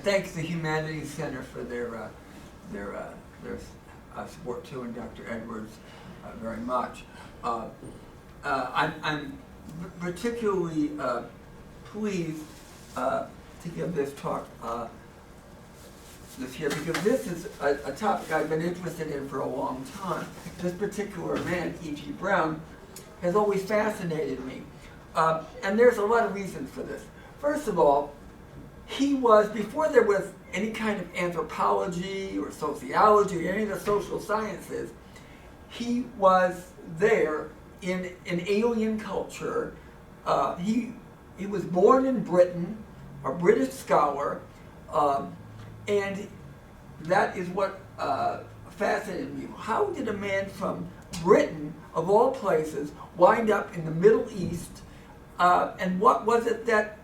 thanks the Humanities Center for their support too, and Dr. Edwards very much. I'm particularly pleased to give this talk this year, because this is a topic I've been interested in for a long time. This particular man, E.G. Browne, has always fascinated me. And there's a lot of reasons for this. First of all, he was, before there was any kind of anthropology or sociology or any of the social sciences, he was there in an alien culture. He was born in Britain, a British scholar, and that is what fascinated me. How did a man from Britain, of all places, wind up in the Middle East, and what was it that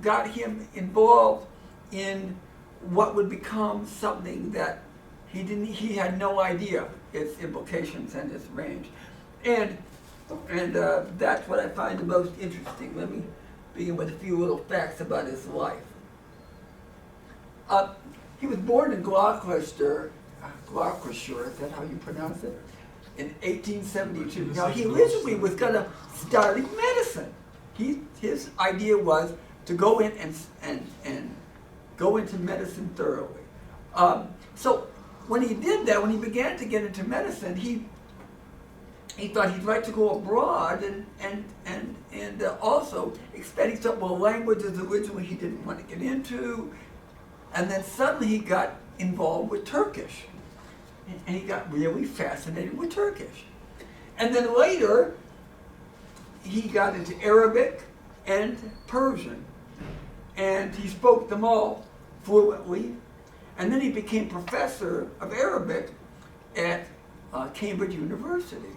got him involved in what would become something that he had no idea its implications and its range. And that's what I find the most interesting. Let me begin with a few little facts about his life. He was born in Gloucestershire, is that how you pronounce it? In 1872. Now, he originally was going to study medicine. His idea was to go in and go into medicine thoroughly. So when he did that, when he began to get into medicine, he thought he'd like to go abroad and also expand. He thought, well, languages originally he didn't want to get into, and then suddenly he got involved with Turkish, and he got really fascinated with Turkish. And then later, he got into Arabic and Persian, and he spoke them all fluently. And then he became professor of Arabic at Cambridge University.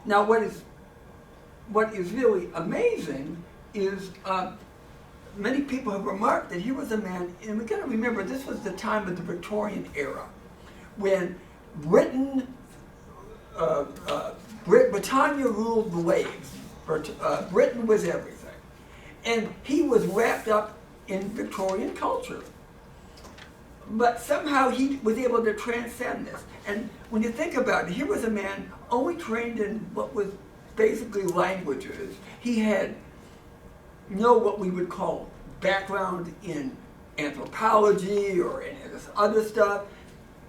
Now, what is really amazing is many people have remarked that he was a man, and we've got to remember this was the time of the Victorian era, when Britain, Britannia ruled the waves. Britain was everything. And he was wrapped up in Victorian culture. But somehow he was able to transcend this. And when you think about it, here was a man only trained in what was basically languages. He had no what we would call background in anthropology or any of this other stuff.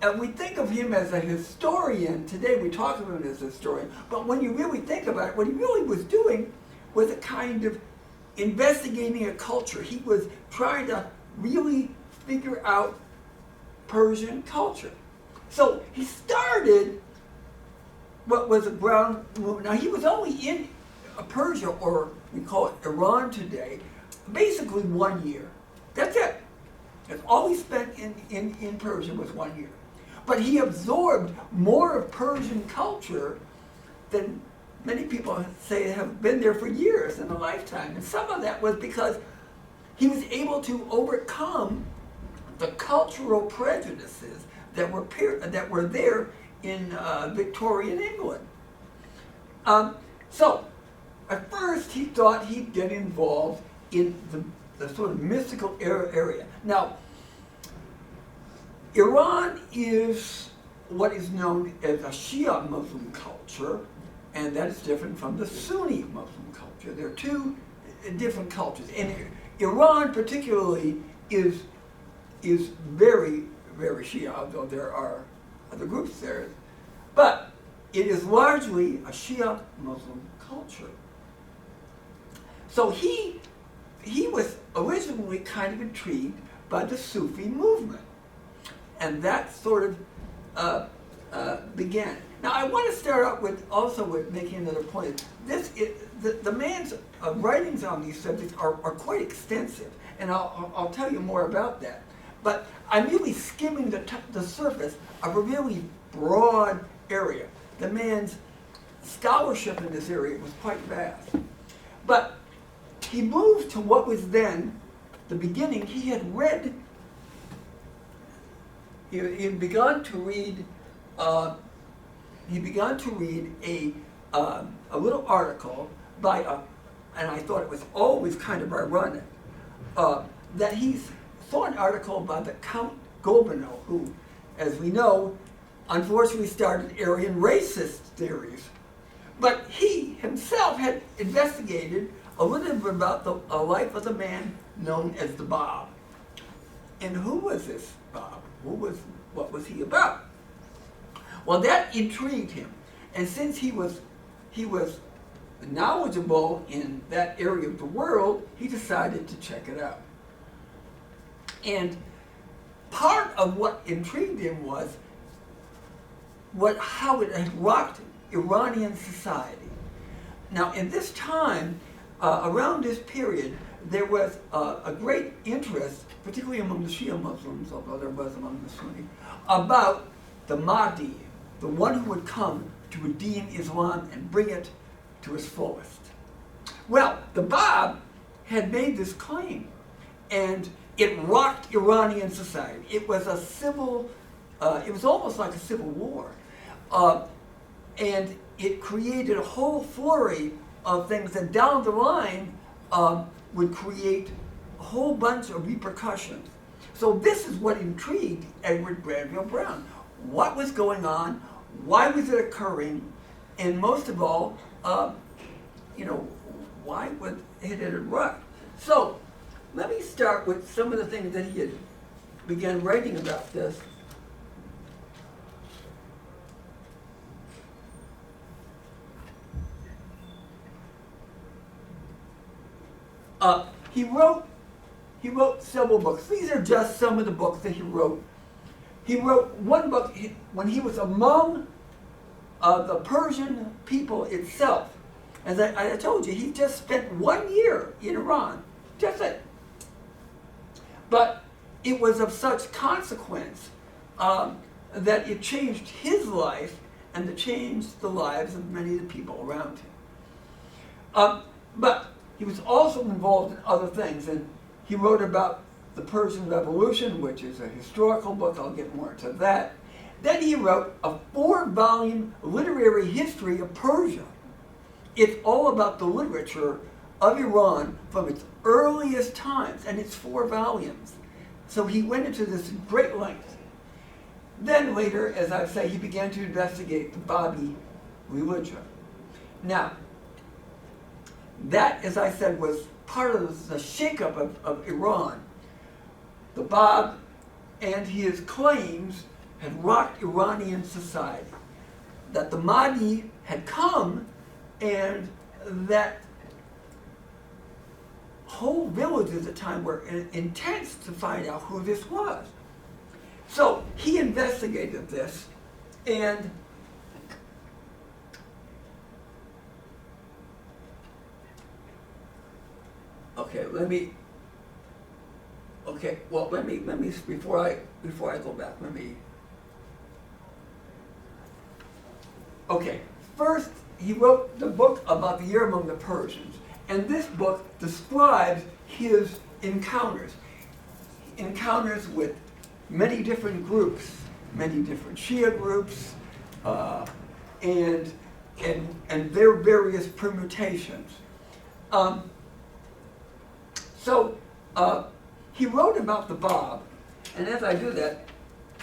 And we think of him as a historian. Today we talk of him as a historian. But when you really think about it, what he really was doing was a kind of investigating a culture. He was trying to really figure out Persian culture. So he started what was a Browne movement. Now, he was only in Persia, or we call it Iran today, basically 1 year. That's it. That's all he spent in Persia was 1 year. But he absorbed more of Persian culture than many people say have been there for years in a lifetime. And some of that was because he was able to overcome the cultural prejudices that were there in Victorian England. So, at first he thought he'd get involved in the sort of mystical area. Now, Iran is what is known as a Shia Muslim culture, and that is different from the Sunni Muslim culture. They're two different cultures. And Iran particularly is very, very Shia, although there are other groups there. But it is largely a Shia Muslim culture. So he was originally kind of intrigued by the Sufi movement. And that sort of began. Now, I want to start out with making another point. The man's writings on these subjects are quite extensive, and I'll tell you more about that. But I'm really skimming the surface of a really broad area. The man's scholarship in this area was quite vast. But he moved to what was then the beginning. He had read, he had begun to read a little article by and I thought it was always kind of ironic, that he saw an article by the Count Gobineau, who, as we know, unfortunately started Aryan racist theories. But he himself had investigated a little bit about the life of the man known as the Bab. And who was this Bab? What was he about? Well, that intrigued him. And since he was knowledgeable in that area of the world, he decided to check it out. And part of what intrigued him was how it had rocked Iranian society. Now, in this time, around this period, there was a great interest, particularly among the Shia Muslims, although there was among the Sunni, about the Mahdi, the one who would come to redeem Islam and bring it to its fullest. Well, the Bab had made this claim, and it rocked Iranian society. It was it was almost like a civil war. And it created a whole flurry of things that down the line would create a whole bunch of repercussions. So this is what intrigued Edward Granville Browne. What was going on? Why was it occurring? And most of all, why would it erupt? So let me start with some of the things that he had began writing about this. He wrote several books. These are just some of the books that he wrote. He wrote one book when he was among the Persian people itself. As I told you, he just spent 1 year in Iran. Just it. But it was of such consequence that it changed his life and it changed the lives of many of the people around him. But he was also involved in other things, and he wrote about the Persian Revolution, which is a historical book. I'll get more into that. Then he wrote a 4-volume literary history of Persia. It's all about the literature of Iran from its earliest times, and it's 4 volumes. So he went into this in great length. Then later, as I say, he began to investigate the Babi religion. Now, that, as I said, was part of the shakeup of Iran. The Bab and his claims had rocked Iranian society. That the Mahdi had come and that whole villages at the time were intense to find out who this was. So he investigated this, and let me before I go back, first he wrote the book about the year among the Persians, and this book describes his encounters with many different groups, many different Shia groups, and their various permutations. So he wrote about the Bab, and as I do that,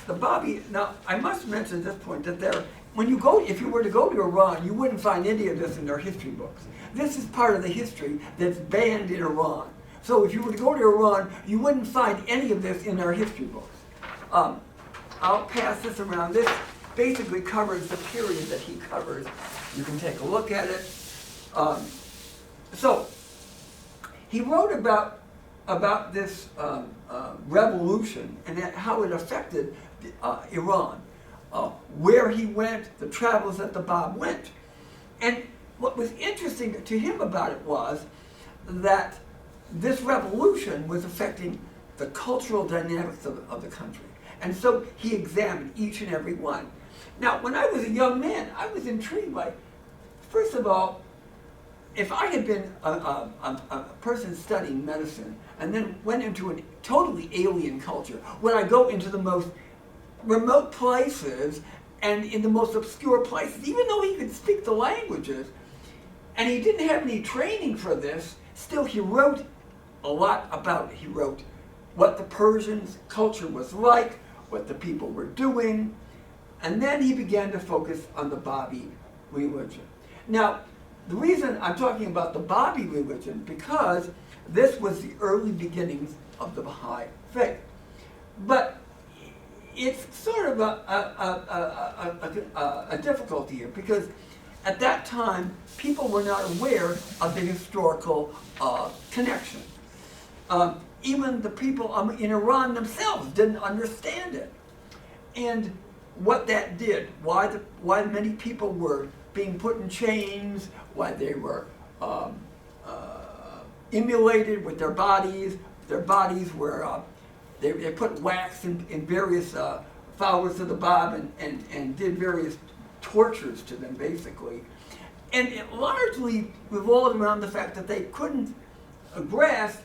the Babi. Now I must mention at this point that if you were to go to Iran, you wouldn't find any of this in their history books. This is part of the history that's banned in Iran. So if you were to go to Iran, you wouldn't find any of this in our history books. I'll pass this around. This basically covers the period that he covers. You can take a look at it. So he wrote about this revolution and how it affected Iran, where he went, the travels that the Bab went. And what was interesting to him about it was that this revolution was affecting the cultural dynamics of the country. And so he examined each and every one. Now, when I was a young man, I was intrigued by, first of all, if I had been a person studying medicine and then went into a totally alien culture, would I go into the most remote places and in the most obscure places, even though he could speak the languages, and he didn't have any training for this, still he wrote a lot about it. He wrote what the Persians' culture was like, what the people were doing, and then he began to focus on the Babi religion. Now, the reason I'm talking about the Babi religion, because this was the early beginnings of the Baha'i Faith. But it's sort of a difficulty here, because at that time, people were not aware of the historical connection. Even the people in Iran themselves didn't understand it. And what that did, why many people were being put in chains, why they were immolated with their bodies. Their bodies were, they put wax in various flowers of the Bab and did various tortures to them, basically. And it largely revolved around the fact that they couldn't grasp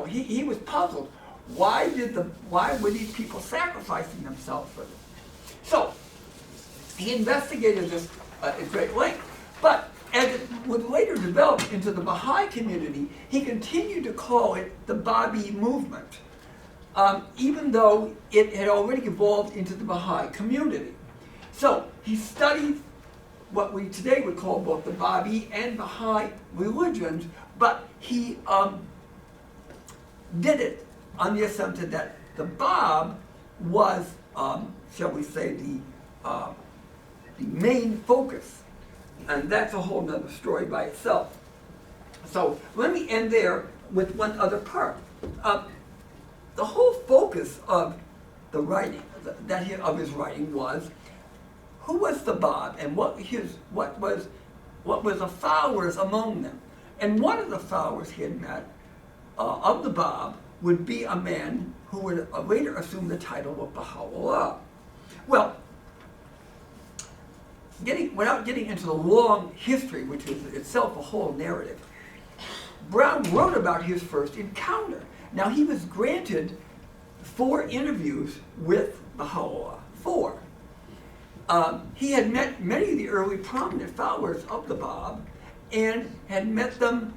he was puzzled. Why were these people sacrificing themselves for this? So he investigated this at great length. But as it would later develop into the Baha'i community, he continued to call it the Babi movement, even though it had already evolved into the Baha'i community. So he studied what we today would call both the Babi and Baha'i religions, but he did it on the assumption that the Bab was, shall we say, the main focus. And that's a whole nother story by itself. So let me end there with one other part. The whole focus of the writing, of his writing, was who was the Bab and what was the followers among them. And one of the followers he had met of the Bab would be a man who would later assume the title of Baha'u'llah. Well, without getting into the long history, which is itself a whole narrative, Browne wrote about his first encounter. Now, he was granted 4 interviews with Baha'u'llah. 4. He had met many of the early prominent followers of the Bab and had met them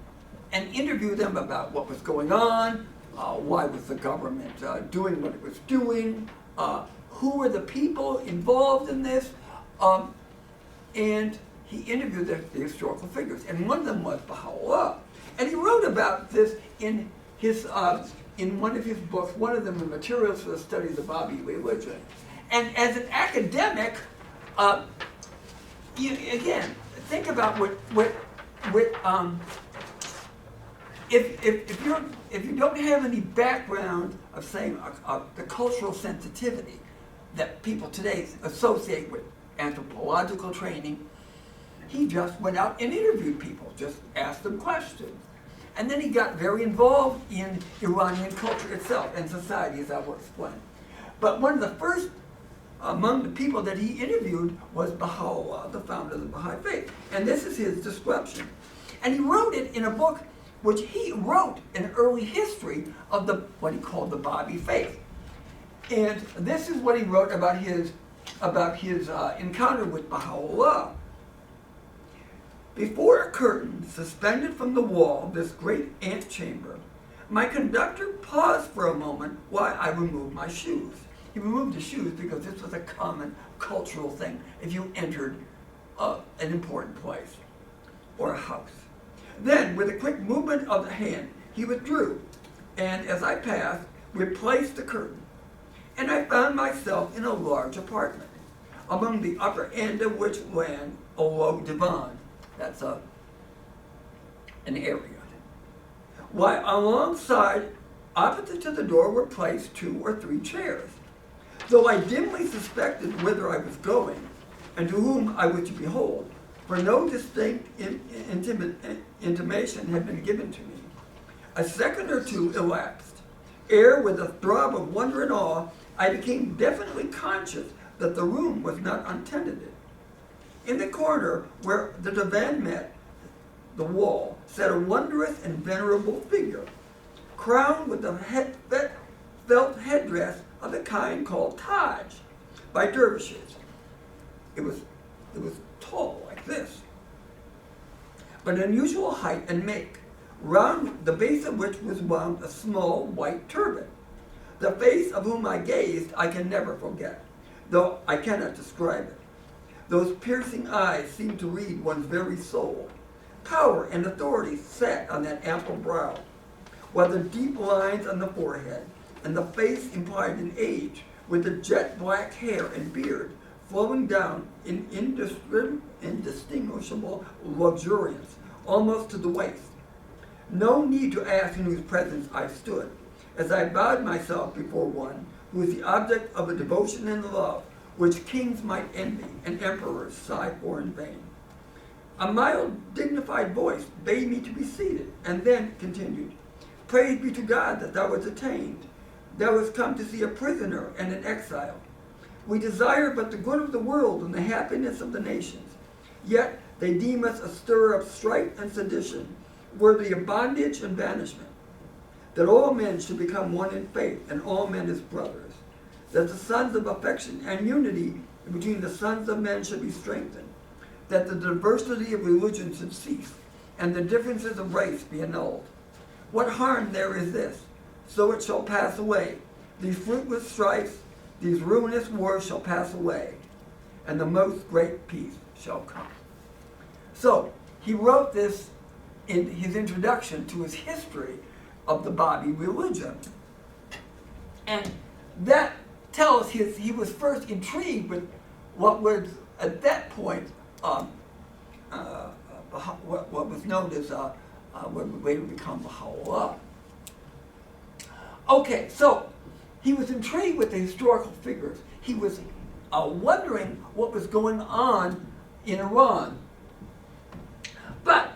and interviewed them about what was going on, why was the government doing what it was doing, who were the people involved in this, and he interviewed the historical figures, and one of them was Baha'u'llah. And he wrote about this in one of his books, one of them, the Materials for the Study of the Babi Religion. And as an academic, again, think about if you don't have any background of saying the cultural sensitivity that people today associate with anthropological training, he just went out and interviewed people, just asked them questions. And then he got very involved in Iranian culture itself and society, as I will explain. But one of the first among the people that he interviewed was Baha'u'llah, the founder of the Baha'i Faith. And this is his description. And he wrote it in a book which he wrote an early history of what he called the Babi Faith. And this is what he wrote about his encounter with Baha'u'llah. Before a curtain suspended from the wall of this great antechamber, my conductor paused for a moment while I removed my shoes. He removed his shoes because this was a common cultural thing if you entered an important place or a house. Then, with a quick movement of the hand, he withdrew, and as I passed, replaced the curtain. And I found myself in a large apartment, among the upper end of which ran a low divan. That's an area. While alongside, opposite to the door, were placed 2 or 3 chairs. Though I dimly suspected whither I was going, and to whom I was to behold, for no distinct intimation had been given to me. A second or 2 elapsed, ere with a throb of wonder and awe, I became definitely conscious that the room was not untenanted. In the corner where the divan met the wall sat a wondrous and venerable figure, crowned with a felt headdress of the kind called Taj by dervishes. It was tall like this, but unusual height and make, round the base of which was wound a small white turban. The face of whom I gazed I can never forget, though I cannot describe it. Those piercing eyes seemed to read one's very soul. Power and authority sat on that ample brow, while the deep lines on the forehead and the face implied an age, with the jet black hair and beard flowing down in indistinguishable luxuriance, almost to the waist. No need to ask in whose presence I stood, as I bowed myself before one who is the object of a devotion and love which kings might envy and emperors sigh for in vain. A mild, dignified voice bade me to be seated, and then continued, "Praise be to God that thou wast attained. Thou hast come to see a prisoner and an exile. We desire but the good of the world and the happiness of the nations. Yet they deem us a stir of strife and sedition, worthy of bondage and banishment. That all men should become one in faith, and all men as brothers. That the sons of affection and unity between the sons of men should be strengthened. That the diversity of religion should cease, and the differences of race be annulled. What harm there is this? So it shall pass away. These fruitless strifes, these ruinous wars shall pass away, and the most great peace shall come." So he wrote this in his introduction to his history of the Babi religion. And that tells he was first intrigued with what was at that point what was known as what would later become Baha'u'llah. Okay, so he was intrigued with the historical figures. He was wondering what was going on in Iran. But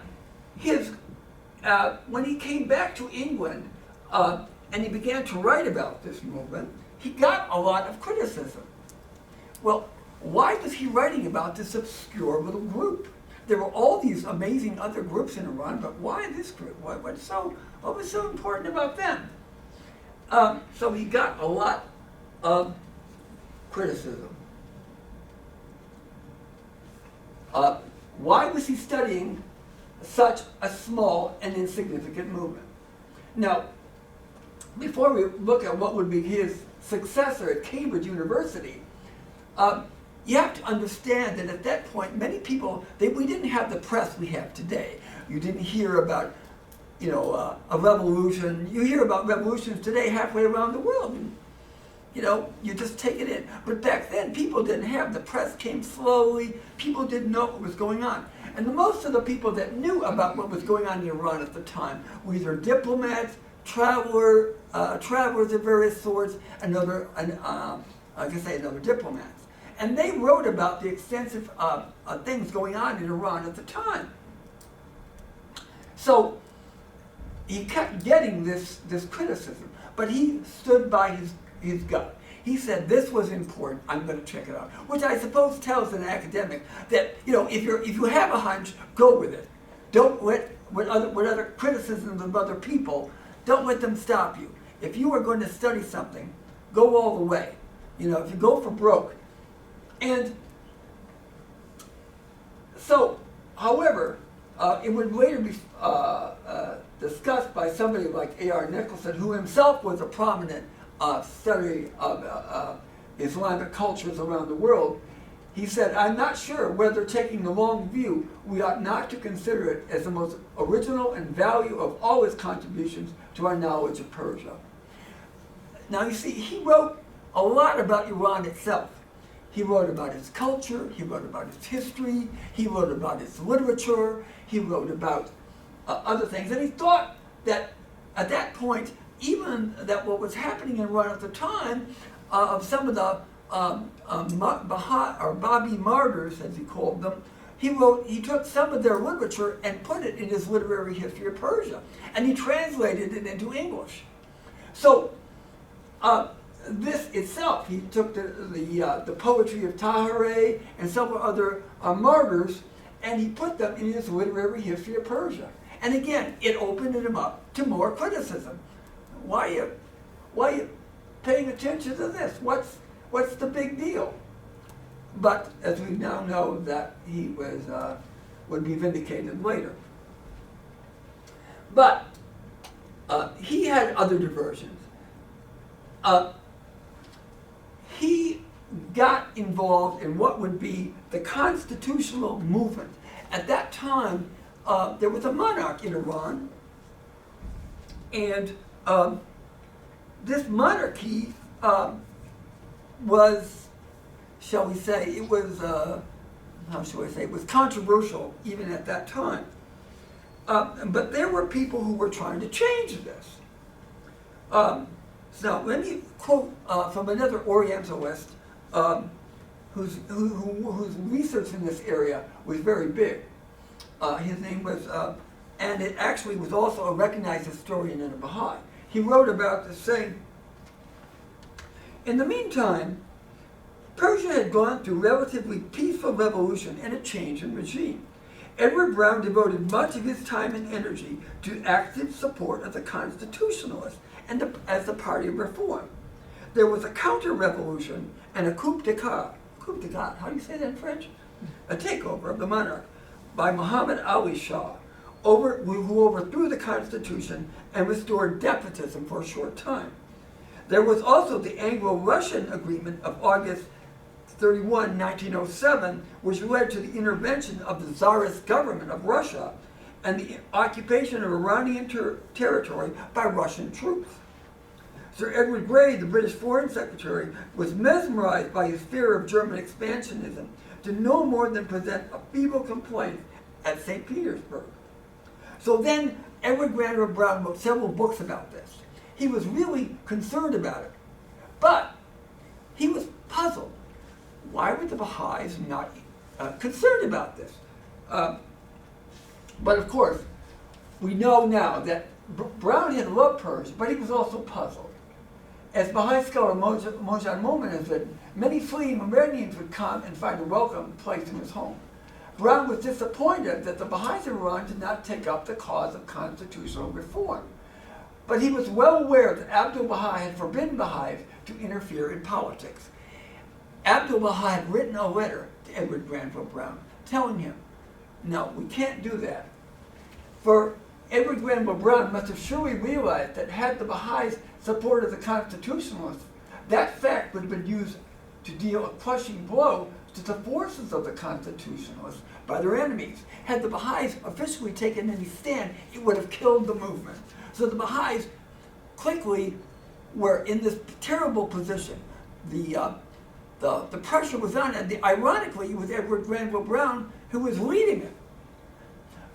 when he came back to England and he began to write about this movement, he got a lot of criticism. Well, why was he writing about this obscure little group? There were all these amazing other groups in Iran, but why this group? What was so important about them? So he got a lot of criticism. Why was he studying such a small and insignificant movement? Now, before we look at what would be his successor at Cambridge University, you have to understand that at that point, many people, we didn't have the press we have today. You didn't hear about, a revolution. You hear about revolutions today halfway around the world. And, you just take it in. But back then, people didn't have, the press came slowly. People didn't know what was going on. And most of the people that knew about what was going on in Iran at the time were either diplomats, travelers of various sorts, and other diplomats. And they wrote about the extensive things going on in Iran at the time. So he kept getting this criticism, but he stood by his gut. He said, this was important, I'm going to check it out. Which I suppose tells an academic that, if you have a hunch, go with it. Don't let what other criticisms of other people, don't let them stop you. If you are going to study something, go all the way. If you go for broke. And so, however, it would later be discussed by somebody like A.R. Nicholson, who himself was a prominent study of Islamic cultures around the world. He said, "I'm not sure whether, taking the long view, we ought not to consider it as the most original and value of all his contributions to our knowledge of Persia." Now you see, he wrote a lot about Iran itself. He wrote about its culture, he wrote about its history, he wrote about its literature, he wrote about other things. And he thought that at that point, even that what was happening in Iran at the time, of some of the Babi martyrs, as he called them, he took some of their literature and put it in his literary history of Persia, and he translated it into English. So this itself, he took the poetry of Tahirih and several other martyrs, and he put them in his literary history of Persia. And again, it opened him up to more criticism. Why are you paying attention to this? What's the big deal? But as we now know, that he would be vindicated later. But had other diversions. He got involved in what would be the constitutional movement. At that time, there was a monarch in Iran, and this monarchy was, shall we say, it was, how shall I say, it was controversial even at that time. But there were people who were trying to change this. So let me quote from another Orientalist whose research in this area was very big. His name was, and it actually was also a recognized historian and a Baha'i. He wrote about this saying, in the meantime, Persia had gone through relatively peaceful revolution and a change in regime. Edward Browne devoted much of his time and energy to active support of the Constitutionalists and as the party of reform. There was a counter-revolution and a coup d'etat. Coup d'etat, how do you say that in French? A takeover of the monarch by Muhammad Ali Shah, who overthrew the Constitution and restored despotism for a short time. There was also the Anglo-Russian Agreement of August 31, 1907, which led to the intervention of the Tsarist government of Russia and the occupation of Iranian territory by Russian troops. Sir Edward Grey, the British Foreign Secretary, was mesmerized by his fear of German expansionism to no more than present a feeble complaint at St. Petersburg. So then Edward Granville Browne wrote several books about this. He was really concerned about it, but he was puzzled. Why were the Baha'is not concerned about this? But of course, we know now that Browne had loved Persia, but he was also puzzled. As Baha'i scholar Mojad Momin has written, many fleeing Iranians would come and find a welcome place in his home. Browne was disappointed that the Baha'is of Iran did not take up the cause of constitutional reform. But he was well aware that Abdu'l-Baha had forbidden Baha'is to interfere in politics. Abdu'l-Baha had written a letter to Edward Granville Browne telling him, no, we can't do that. For Edward Granville Browne must have surely realized that had the Baha'is supported the Constitutionalists, that fact would have been used to deal a crushing blow to the forces of the Constitutionalists by their enemies. Had the Baha'is officially taken any stand, it would have killed the movement. So the Baha'is quickly were in this terrible position. The pressure was on, and ironically, it was Edward Granville Browne who was leading it.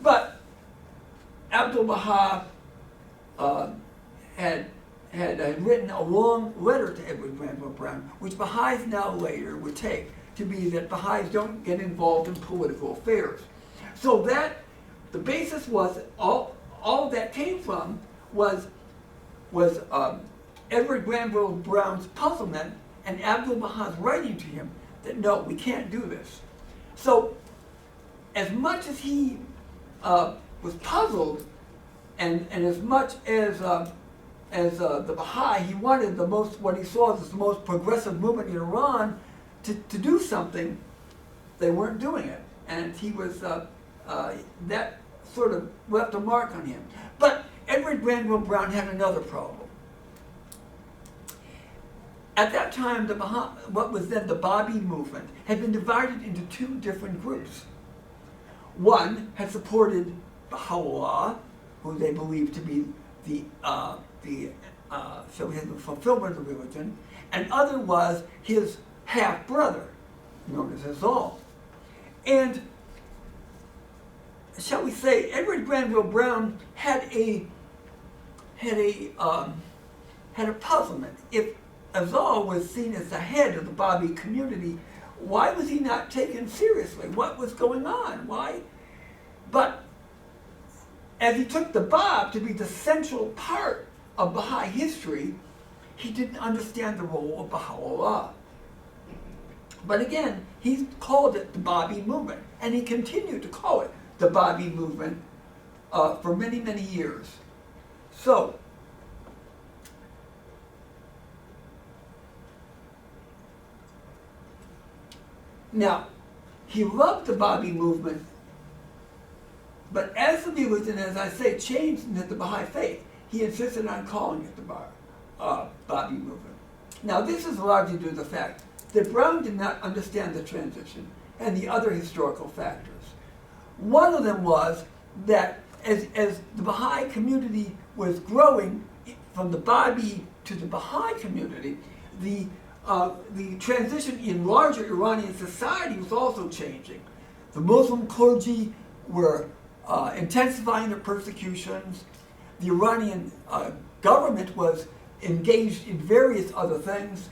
But Abdu'l-Baha had written a long letter to Edward Granville Browne, which Baha'is now later would take to be that Baha'is don't get involved in political affairs. So that the basis was that all that came from was Edward Granville Browne's puzzlement and Abdu'l-Baha's writing to him that no, we can't do this. So as much as he was puzzled, and as much as the Baha'i, he wanted what he saw as the most progressive movement in Iran to do something, they weren't doing it. And he was, that sort of left a mark on him. But Edward Granville Browne had another problem. At that time, what was then the Babi movement had been divided into two different groups. One had supported Baha'u'llah, who they believed to be the fulfillment of the religion, and other was his half-brother, known as Azal. And shall we say, Edward Granville Browne had a puzzlement. If Azal was seen as the head of the Babi community, why was he not taken seriously? What was going on? Why? But as he took the Bab to be the central part of Baha'i history, he didn't understand the role of Baha'u'llah. But again, he called it the Babi movement, and he continued to call it the Babi movement for many, many years. So, now, he loved the Babi movement, but as the religion, as I say, changed into the Baha'i Faith, he insisted on calling it the Babi movement. Now, this is largely due to the fact that Browne did not understand the transition and the other historical factors. One of them was that as the Baha'i community was growing from the Babi to the Baha'i community, the transition in larger Iranian society was also changing. The Muslim clergy were intensifying their persecutions. The Iranian government was engaged in various other things,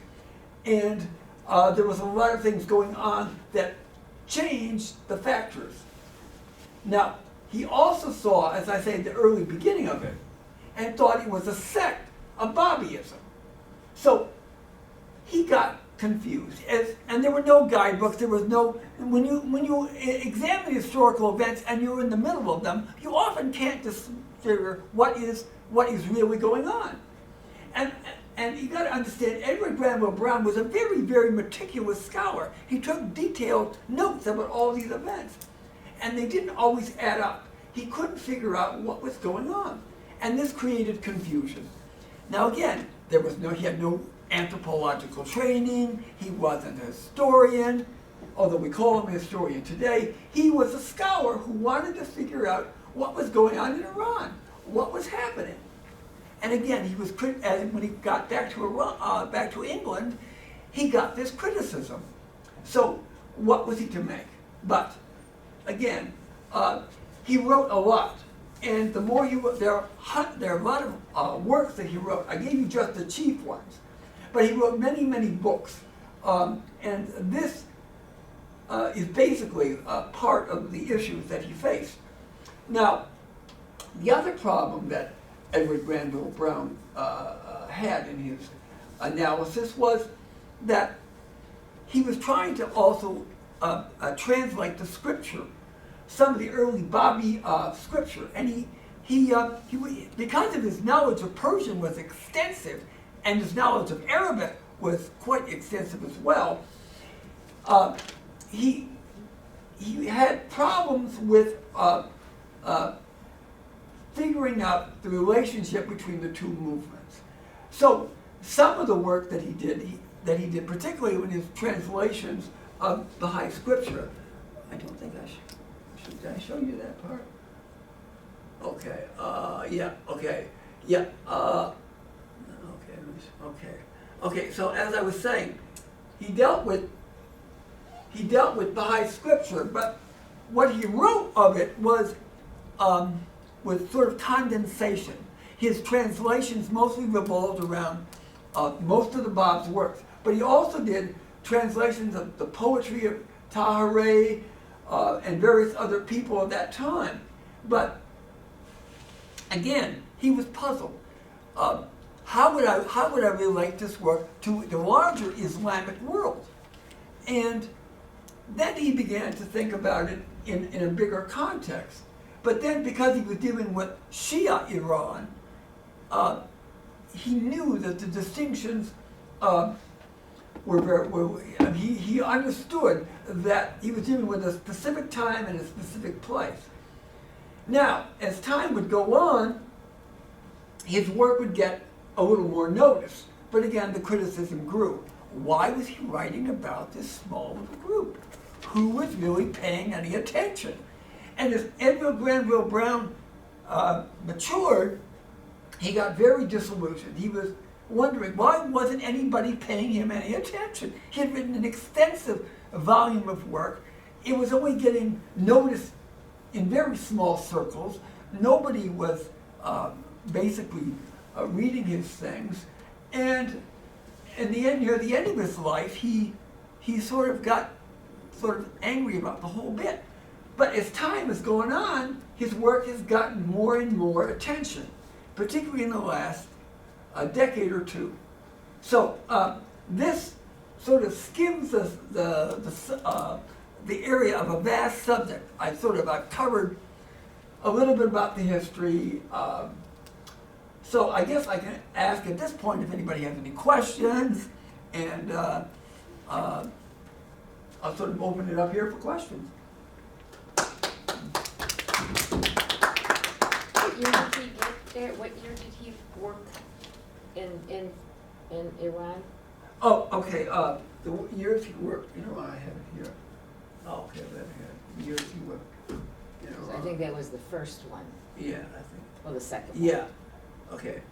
and there was a lot of things going on that changed the factors. Now, he also saw, as I say, the early beginning of it, and thought it was a sect of Babiism. So he got confused, and there were no guidebooks. There was no. When you examine historical events and you're in the middle of them, you often can't just figure what is really going on. And you got to understand, Edward Granville Browne was a very, very meticulous scholar. He took detailed notes about all these events, and they didn't always add up. He couldn't figure out what was going on, and this created confusion. Now again, he had no anthropological training. He wasn't a historian, although we call him a historian today. He was a scholar who wanted to figure out what was going on in Iran, what was happening. And again, he was when he got back to England, he got this criticism. So what was he to make? But again, he wrote a lot, and the more he wrote, there are a lot of works that he wrote. I gave you just the chief ones, but he wrote many, many books, and this is basically part of the issues that he faced. Now, the other problem that Edward Granville Browne had in his analysis was that he was trying to also translate the scripture, some of the early Babi scripture, and he because of his knowledge of Persian was extensive, and his knowledge of Arabic was quite extensive as well. He had problems with figuring out the relationship between the two movements. So some of the work that he did, particularly in his translations of Baha'i scripture, I don't think I should. Did I show you that part? Okay. Okay. So as I was saying, he dealt with Baha'i scripture, but what he wrote of it was sort of condensation. His translations mostly revolved around most of the Bab's works, but he also did translations of the poetry of Tahirih and various other people of that time. But again, he was puzzled. How would I relate this work to the larger Islamic world? And then he began to think about it in a bigger context. But then, because he was dealing with Shia Iran, he knew that the distinctions he understood that he was dealing with a specific time and a specific place. Now, as time would go on, his work would get a little more notice. But again, the criticism grew. Why was he writing about this small little group? Who was really paying any attention? And as Edward Granville Browne matured, he got very disillusioned. He was wondering, why wasn't anybody paying him any attention? He had written an extensive volume of work. It was only getting noticed in very small circles. Nobody was basically reading his things. And in the end, near the end of his life, he sort of got angry about the whole bit. But as time has gone on, his work has gotten more and more attention, particularly in the last decade or two. So this sort of skims the area of a vast subject. I've covered a little bit about the history. So I guess I can ask at this point if anybody has any questions, and I'll sort of open it up here for questions. there? What year did he work in Iran? Oh, okay, the years he worked in Iran, I have it here. Oh, okay, that here, years he worked in So Iran. I think that was the first one, Yeah, I think. or the second one. Yeah, okay,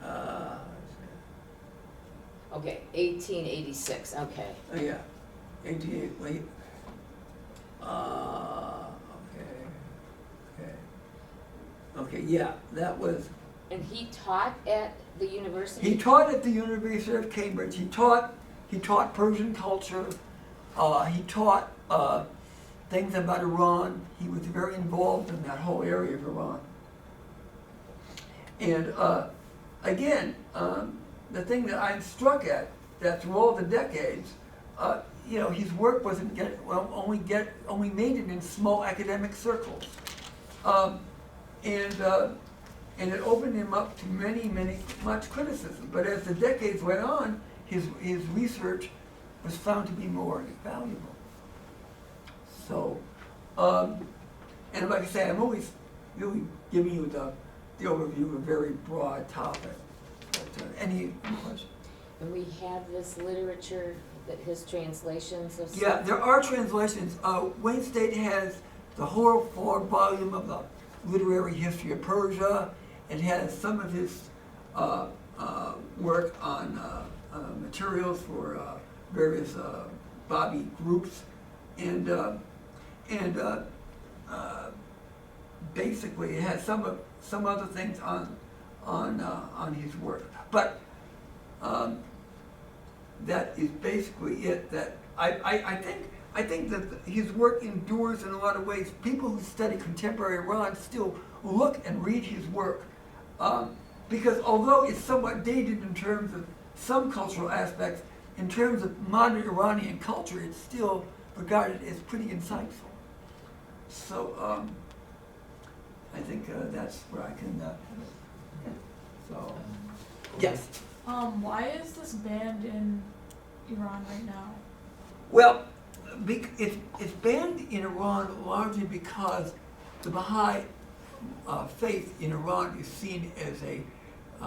Okay, 1886, okay. oh, yeah, 88, late. Okay, yeah, that was, And he taught at the university? he taught at the University of Cambridge. He taught Persian culture. He taught things about Iran. He was very involved in that whole area of Iran. And again, the thing that I'm struck at, that through all the decades, his work wasn't only made it in small academic circles. And it opened him up to much criticism. But as the decades went on, his research was found to be more valuable. So, and like I say, I'm always really giving you the overview of a very broad topic. But any questions? And we have this literature, that his translations of. Yeah, there are translations. Wayne State has the whole 4-volume of the literary history of Persia. It has some of his work on materials for various Babi groups, and basically it has some other things on his work. But that is basically it. That I think that his work endures in a lot of ways. People who study contemporary Iran still look and read his work, because although it's somewhat dated in terms of some cultural aspects, in terms of modern Iranian culture, it's still regarded as pretty insightful. So I think that's where I can. So yes. Why is this banned in Iran right now? Well, it's banned in Iran largely because the Baha'i faith in Iran is seen as a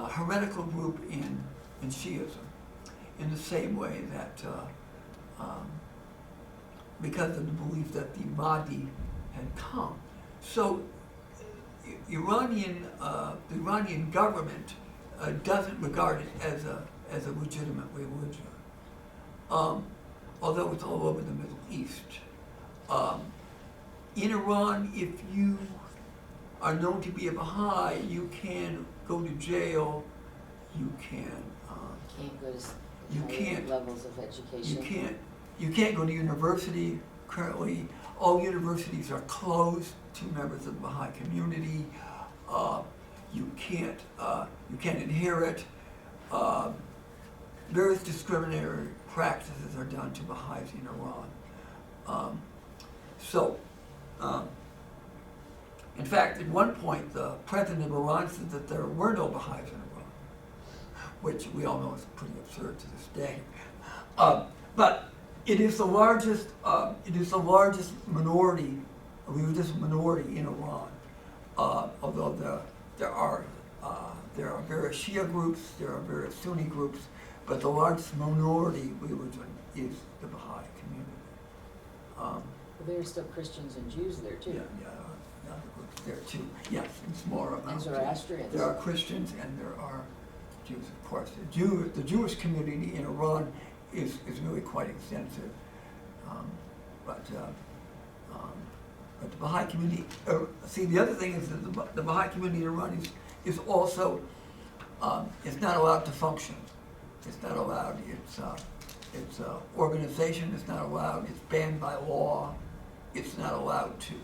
heretical group in Shiism, in the same way that because of the belief that the Mahdi had come. So the Iranian government doesn't regard it as a legitimate religion, although it's all over the Middle East. In Iran, if you are known to be a Baha'i, you can go to jail. You can. Can't go to You higher can't. levels of education. You can't go to university. Currently, all universities are closed to members of the Baha'i community. You can't inherit. Various discriminatory practices are done to Baha'is in Iran. In fact, at one point, the president of Iran said that there were no Baha'is in Iran, which we all know is pretty absurd to this day. But it is the largest. It is the largest minority, religious minority in Iran. Although there are various Shia groups, there are various Sunni groups, but the largest minority religion is the Baha'i community. Well, there are still Christians and Jews there too. Yeah, other groups there too. Yes, in smaller amounts. And Zoroastrians. There are Christians and there are Jews, of course. The Jewish community in Iran is really quite extensive, but the Baha'i community. See, the other thing is that the Baha'i community in Iran is also is not allowed to function. It's not allowed. Its organization is not allowed. It's banned by law. It's not allowed to.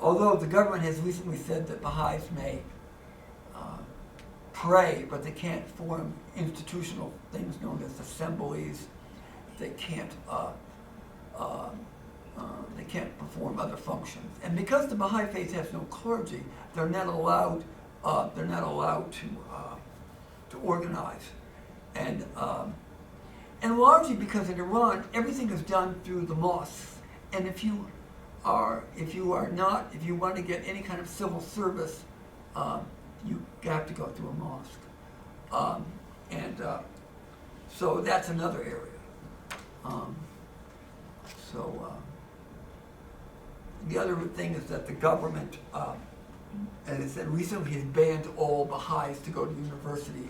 Although the government has recently said that Baha'is may pray, but they can't form institutional things known as assemblies. They can't perform other functions. And because the Baha'i Faith has no clergy, they're not allowed. They're not allowed to organize, and largely because in Iran everything is done through the mosques. And if you want to get any kind of civil service you have to go through a mosque. So that's another area. The other thing is that the government, as I said, recently has banned all Baha'is to go to university.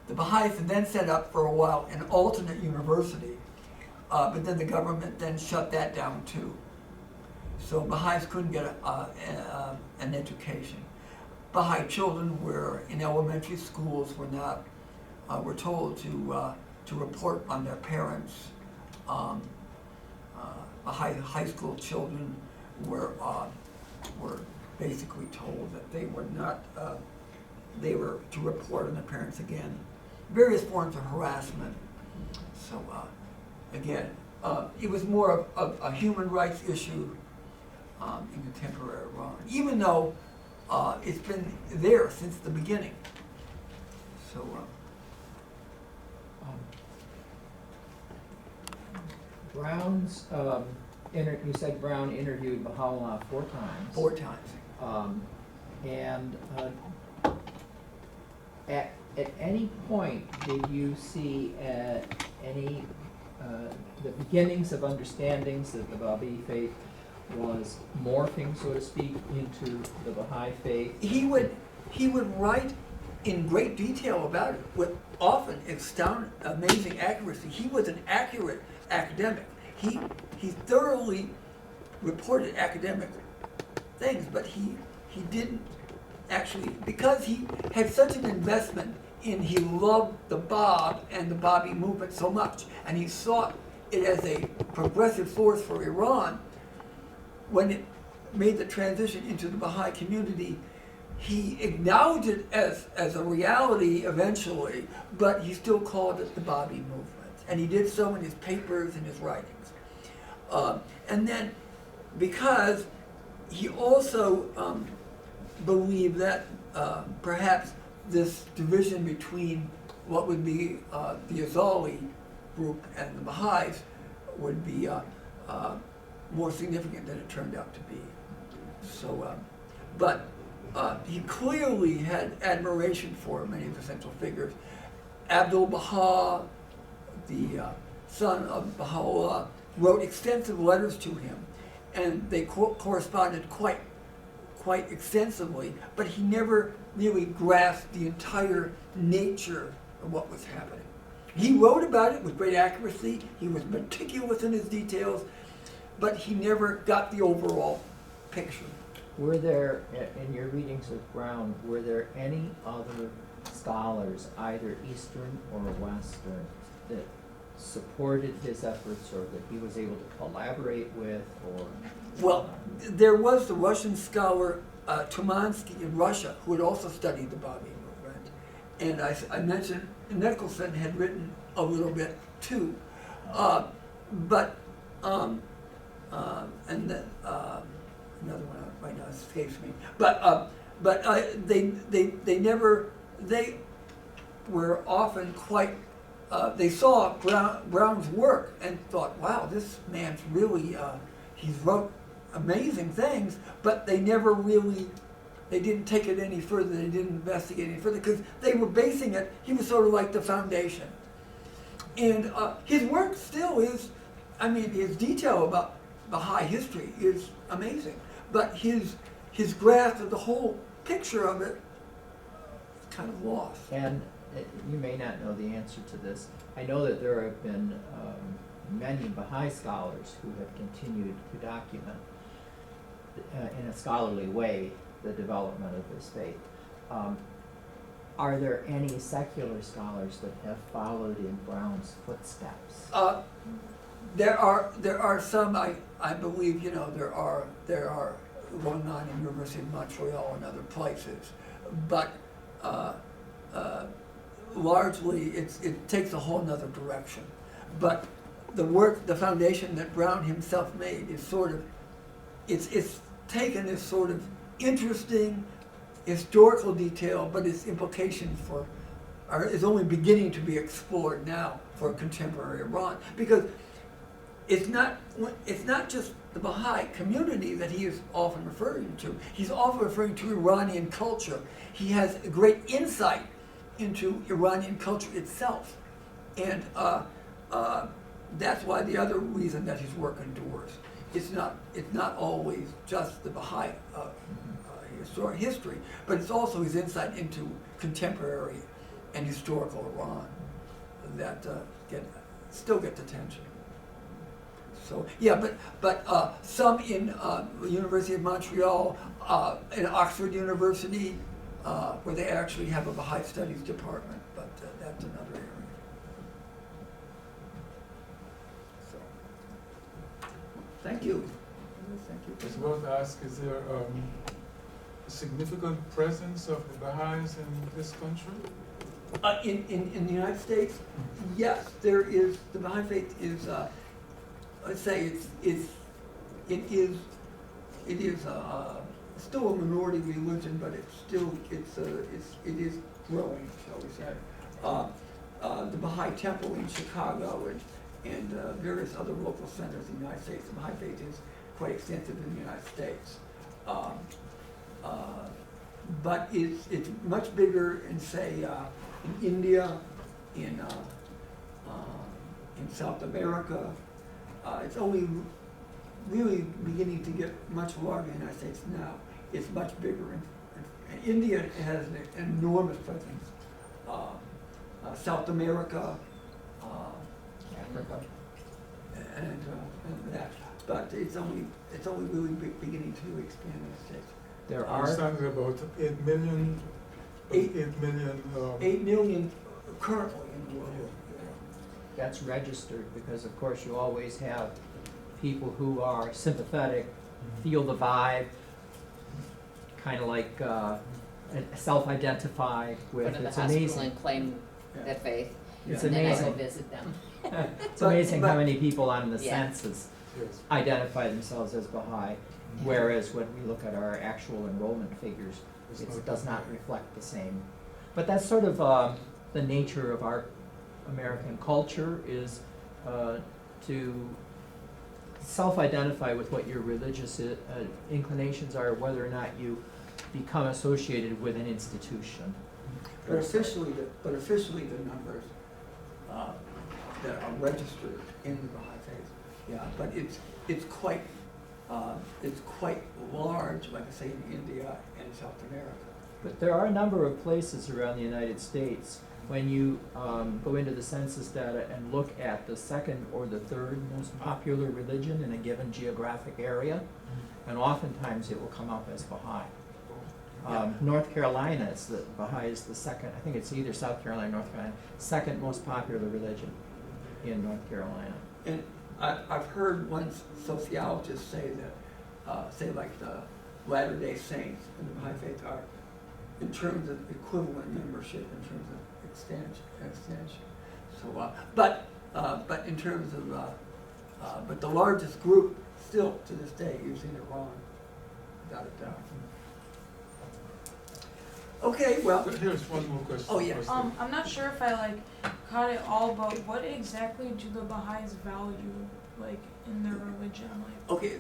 The Baha'is then set up for a while an alternate university, but then the government then shut that down too. So Baha'is couldn't get an education. Baha'i children were in elementary schools were told to report on their parents. Baha'i high school children were basically told that they were to report on their parents again. Various forms of harassment. So again, it was more of a human rights issue in contemporary Iran, even though it's been there since the beginning. So. Browne's, you said Browne interviewed Baha'u'llah 4 times. 4 times. At any point did you see any the beginnings of understandings that the Babi Faith was morphing, so to speak, into the Baha'i Faith? He would write in great detail about it with often amazing accuracy. He was an accurate academic. He thoroughly reported academic things, but he didn't actually, because he had such an investment he loved the Bab and the Babi movement so much, and he saw it as a progressive force for Iran. When it made the transition into the Baha'i community, he acknowledged it as a reality eventually, but he still called it the Babi movement. And he did so in his papers and his writings. And then, because he also believed that perhaps this division between what would be the Azali group and the Baha'is would be more significant than it turned out to be. So, but he clearly had admiration for many of the central figures. Abdul-Baha, the son of Baha'u'llah, wrote extensive letters to him, and they corresponded quite extensively, but he never really grasped the entire nature of what was happening. He wrote about it with great accuracy, he was meticulous in his details, but he never got the overall picture. Were there, in your readings of Browne, were there any other scholars, either Eastern or Western, that supported his efforts or that he was able to collaborate with? Or Well, there was the Russian scholar Tumansky in Russia, who had also studied the Babi movement. And I mentioned Nicholson had written a little bit too. And then another one right now escapes me. They were often quite, they saw Browne's work and thought, wow, this man's really, he's wrote amazing things, but they never really, they didn't take it any further, they didn't investigate any further, because they were basing it, he was sort of like the foundation. And his work still is, his detail about Baha'i history is amazing, but his grasp of the whole picture of it is kind of lost. And you may not know the answer to this. I know that there have been many Baha'i scholars who have continued to document in a scholarly way the development of this faith. Are there any secular scholars that have followed in Browne's footsteps? There are some. I believe there are going on in University of Montreal and other places, but largely it takes a whole nother direction. But the foundation that Browne himself made is sort of, it's taken as sort of interesting historical detail, but its implications is only beginning to be explored now for contemporary Iran, because it's not just the Baha'i community that he is often referring to. He's often referring to Iranian culture. He has a great insight into Iranian culture itself, and that's why the other reason that his work endures. It's not always just the Baha'i history, but it's also his insight into contemporary and historical Iran that still gets attention. So yeah, but some in the University of Montreal, in Oxford University, where they actually have a Baha'i Studies department, but that's another area. So, thank you. Thank you. I was about to ask, is there a significant presence of the Baha'is in this country? In the United States, yes, there is. The Baha'i Faith is, let's say, it is still a minority religion, but it is growing, shall we say. The Baha'i Temple in Chicago and various other local centers in the United States. The Baha'i Faith is quite extensive in the United States. But it's much bigger in, say, in India, in South America. It's only really beginning to get much larger in the United States now. It's much bigger. And India has an enormous presence. South America, Africa, and that. But it's only really beginning to expand in the States. There I are, understand there are about 8 million. 8 million. 8 million currently in the world. that's registered, because of course you always have people who are sympathetic, feel the vibe, kind of like self-identify with. Go to the It's hospital amazing. and claim Yeah. their faith, It's and then I go amazing. visit them. It's amazing how but- many people on the Yeah. census Yes. identify themselves as Baha'i, whereas when we look at our actual enrollment figures, it does not reflect the same. But that's sort of the nature of our American culture, is to self-identify with what your religious inclinations are, whether or not you become associated with an institution. But officially, the numbers that are registered in the Baha'i Faith, yeah. But it's quite large, like I say, in India and South America. But there are a number of places around the United States, when you go into the census data and look at the second or the third most popular religion in a given geographic area, and oftentimes it will come up as Baha'i. North Carolina, Baha'i is the second, I think it's either South Carolina or North Carolina, second most popular religion in North Carolina. And I've heard one sociologist say that, say like the Latter-day Saints and the Baha'i Faith are, in terms of equivalent membership, in terms of extension. So, but in terms of, but the largest group still to this day is in Iran, without a doubt. Okay, well, But here's one more question. Oh, yeah. I'm not sure if I caught it all, but what exactly do the Baha'is value, in their religion? okay,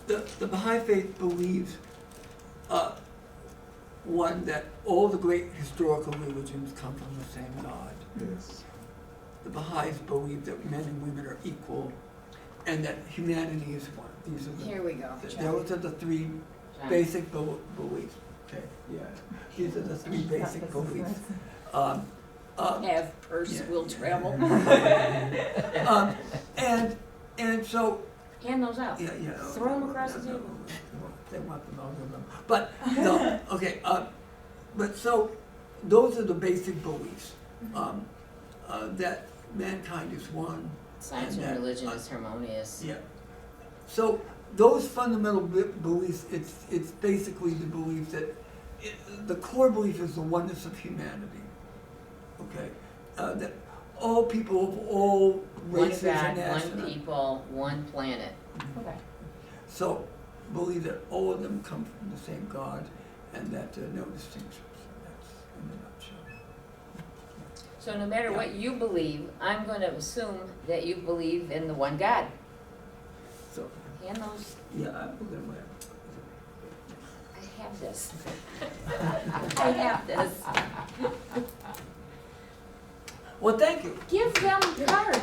the Baha'i Faith believes, one, that all the great historical religions come from the same God. Yes. The Baha'is believe that men and women are equal, and that humanity is one. These are Here we go. those are the three basic beliefs. Okay, yeah. These are the three basic beliefs. Have purse, Yeah. will travel. And so, Hand those out. yeah. Throw 'em across the no, table. They want them, I'll give them. But, no, okay, but so, those are the basic beliefs. That mankind is one. Science And and that, religion is harmonious. Yeah. So those fundamental beliefs, it's basically the belief that the core belief is the oneness of humanity. Okay, that all people of all One races God, and one nationalities. people, one planet. Okay. So believe that all of them come from the same God, and that no distinctions. That's in a nutshell. So no matter what you believe, I'm gonna assume that you believe in the one God. So, Hand those, yeah, I'm gonna, I have this. I have this. well, thank you. Give them cards.